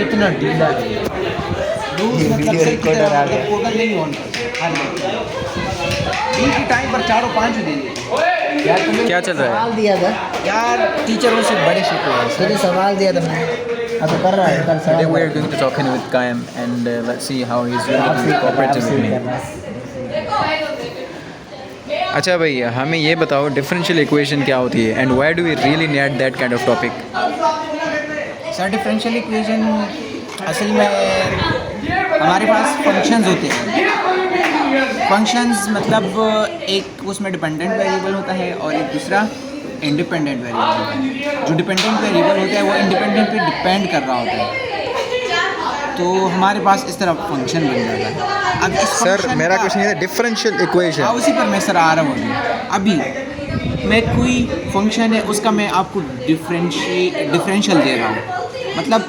इतना ढीला है वीडियो रिकॉर्डर आ गया। टाइम पर 4 और 5 दे दिए। क्या चल रहा है? सवाल दिया था यार, टीचरों से बड़े शिकवा है। सवाल दिया था मैंने, अब कर रहा है। Today we are going to talk with Qayyam and let's see how he's really cooperative with me. अच्छा भाई, हमें ये बताओ डिफरेंशियल इक्वेशन क्या होती है and why do we really need that kind of topic? Sir differential equation असल में हमारे पास फंक्शंस होते हैं। फंक्शंस मतलब एक उसमें डिपेंडेंट वेरिएबल होता है और एक दूसरा इंडिपेंडेंट वेरिएबल होता है। जो डिपेंडेंट वेरिएबल होता है वो इंडिपेंडेंट पे डिपेंड कर रहा होता है, तो हमारे पास इस तरह फंक्शन बन जाता है। अब इस सर मेरा क्वेश्चन ये है डिफरेंशियल इक्वेशन। उसी पर मैं सर आ रहा हूँ। अभी मैं कोई फंक्शन है उसका मैं आपको डिफरेंशियल दे रहा हूँ, मतलब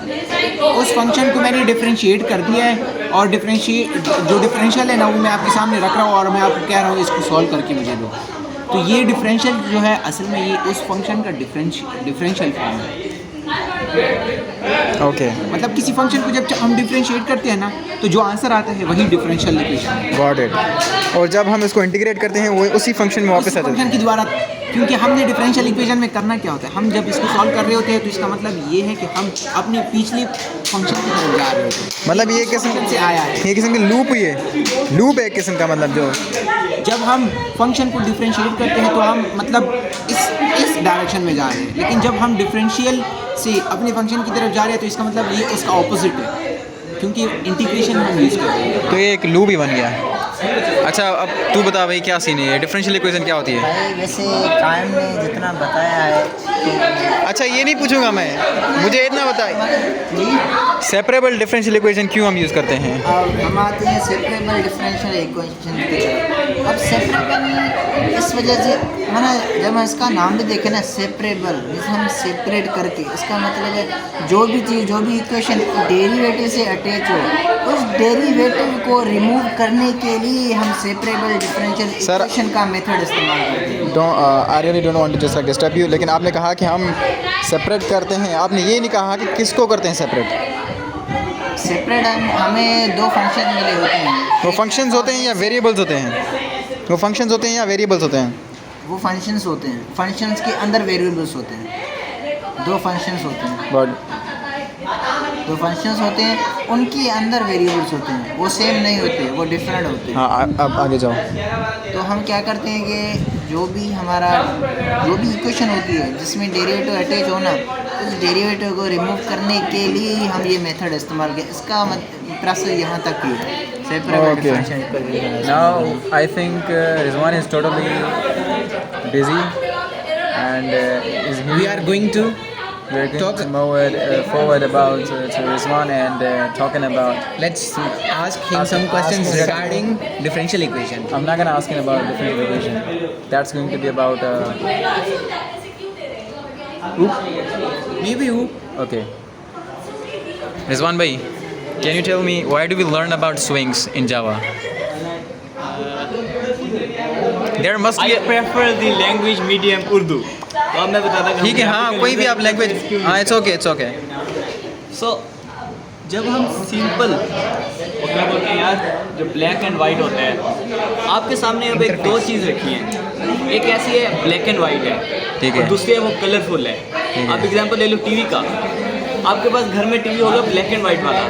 उस फंक्शन को मैंने डिफरेंशिएट कर दिया है और जो डिफरेंशियल है ना वो मैं आपके सामने रख रहा हूँ और मैं आपको कह रहा हूँ इसको सॉल्व करके मुझे दो। तो ये डिफरेंशियल जो है असल में ये उस फंक्शन का डिफरेंशियल फॉर्म है। ओके मतलब किसी फंक्शन को जब हम डिफरेंशिएट करते हैं ना तो जो आंसर आता है वही डिफरेंशियल इक्वेशन है। Got it. और जब हम इसको इंटीग्रेट करते हैं वो उसी फंक्शन में वापस आ जाता है। फंक्शन के द्वारा, क्योंकि हमने डिफरेंशियल इक्वेशन में करना क्या होता है, हम जब इसको सॉल्व कर रहे होते हैं तो इसका मतलब ये है कि हम अपनी पिछली फंक्शन की तरफ जा रहे होते हैं। मतलब ये किस्म से आया है, ये किस्म की लूप है एक किस्म का। मतलब जो जब हम फंक्शन को डिफरेंशिएट करते हैं तो हम मतलब इस डायरेक्शन में जा रहे हैं, लेकिन जब हम डिफरेंशियल से अपने फंक्शन की तरफ जा रहे हैं तो इसका मतलब ये उसका ऑपोजिट है, क्योंकि इंटीग्रेशन हम यूज़ करते हैं। तो ये एक लूप ही बन गया। अच्छा अब तू बता भाई क्या सीन है, डिफरेंशियल इक्वेशन क्या होती है? भाई वैसे कायम ने जितना बताया है तो अच्छा ये नहीं पूछूंगा मैं, मुझे इतना बता सेपरेबल डिफरेंशियल इक्वेशन क्यों हम यूज़ करते हैं? अब हम आते हैं सेपरेबल डिफरेंशियल इक्वेशन की तरफ। अब सेपरेबल इस वजह से मैंने जब हम इसका नाम भी देखे ना सेपरेबल, जैसे हम सेपरेट करके, इसका मतलब है जो भी चीज़ जो भी इक्वेशन डेरिवेटिव से अटैच हो उस डेरिवेटिव को रिमूव करने के लिए हम सेपरेबल डिफरेंशियल इक्वेशन का मेथड इस्तेमाल करते हैं। I really don't want to just disturb you, लेकिन आपने कहा कि हम सेपरेट करते हैं, आपने ये नहीं कहा कि किसको करते हैं सेपरेट। सेपरेट हमें दो फंक्शन मिले होते हैं। वो फंक्शंस होते हैं या वेरिएबल्स होते हैं? वो फंक्शंस होते हैं या वेरिएबल्स होते हैं? वो फंक्शंस होते हैं, फंक्शंस के अंदर वेरिएबल्स होते हैं। दो फंक्शंस होते हैं, दो फंक्शंस होते हैं, उनके अंदर वेरिएबल्स होते हैं, वो सेम नहीं होते, वो डिफरेंट होते हैं। हाँ अब आगे जाओ। तो हम क्या करते हैं कि जो भी इक्वेशन होती है जिसमें डेरिवेटिव अटैच हो ना, उस डेरिवेटिव को रिमूव करने के लिए ही हम ये मेथड इस्तेमाल किया। इसका प्रोसेस यहाँ तक ही है। Okay. Now I think Rizwan is totally busy and We are going to we're going talk. to move forward about to Rizwan and talking about. Let's ask him some questions regarding differential equation. I'm not gonna ask him about differential equation. That's going to be about. Maybe you. Okay. Rizwan bhai, can you tell me why do we learn about swings in Java? There must be. I prefer the language medium Urdu. तो अब मैं बताता हूँ ठीक है हाँ कोई भी आप लैंग्वेज हाँ इट्स ओके सो जब हम सिंपल वो क्या बोलते हैं यार जो ब्लैक एंड वाइट होता है आपके सामने अब एक दो चीज़ रखी हैं एक ऐसी है ब्लैक एंड वाइट है ठीक है और दूसरी है वो कलरफुल है आप एग्जांपल ले लो टीवी का आपके पास घर में टीवी होगा ब्लैक एंड वाइट वाला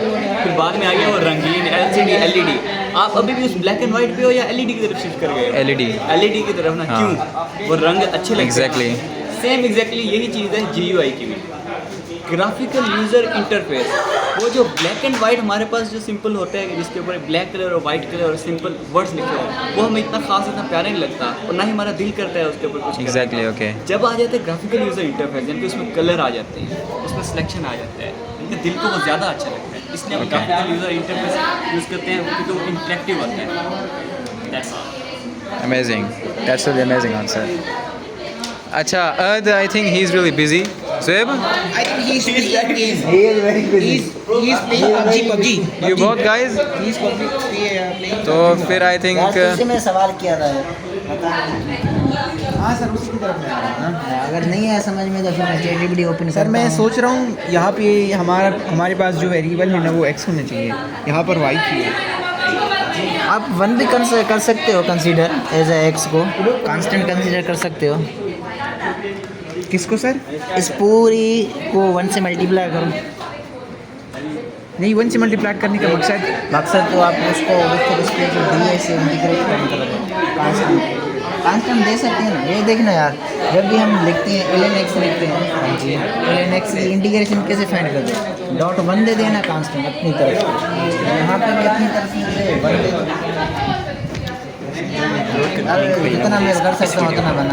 फिर बाद में आ गया वो रंगीन LCD LED आप अभी भी उस ब्लैक एंड वाइट पे हो या LED की तरफ शिफ्ट कर गए LED की तरफ ना हाँ। क्यों वो रंग अच्छे लगते हैं सेम एग्जैक्टली यही चीज़ है GUI की भी ग्राफिकल यूज़र इंटरफेस वो जो ब्लैक एंड वाइट हमारे पास जो सिंपल होता है जिसके ऊपर ब्लैक कलर और वाइट कलर और सिंपल वर्ड्स लिखे हो वो हमें इतना खास इतना प्यारा नहीं लगता और ना ही हमारा दिल करता है उसके ऊपर कुछ एग्जैक्टली ओके जब आ जाते हैं ग्राफिकल यूज़र इंटरफेस यानी कि उसमें कलर आ जाते हैं उसमें सिलेक्शन आ जाता है उनके दिल को वो ज़्यादा अच्छा लगता है इसलिए हम ग्राफिकल यूज़र इंटरफेस यूज़ करते हैं क्योंकि वो इंटरेक्टिव होता है that's all amazing that's really amazing answer अच्छा I think he is really busy Zoeb, I think he's playing game. He is very busy. He's playing PUBG. you both guys. He's playing. तो फिर आई यार think तुझसे मैं सवाल किया था हाँ सर, उसी की तरफ में आ रहा हूँ ना। अगर नहीं आया समझ में तो फिर मैं ChatGPT ओपन सर मैं सोच रहा हूँ यहाँ पे हमारे पास जो वेरिएबल है ना वो x होना चाहिए, यहाँ पर y की है। आप 1 भी कर सकते हो कंसीडर एज ए एक्स को कांस्टेंट कंसीडर कर सकते हो। किसको सर? इस पूरी को 1 से मल्टीप्लाई करो। नहीं, 1 से मल्टीप्लाई करने का मकसद तो आप उसको उसके जो डी है से इंटीग्रेट करने का कांस्टेंट दे सकते हैं ना। ये देखना यार, जब भी हम लिखते हैं ln x लिखते हैं, ln x की इंटीग्रेशन कैसे फाइंड करते हैं? डॉट 1 दे देना कांस्टेंट अपनी तरफ से, यहाँ पर भी अपनी तरफ से 1 दे दो। जितना मैं कर सकता हूँ उतना बना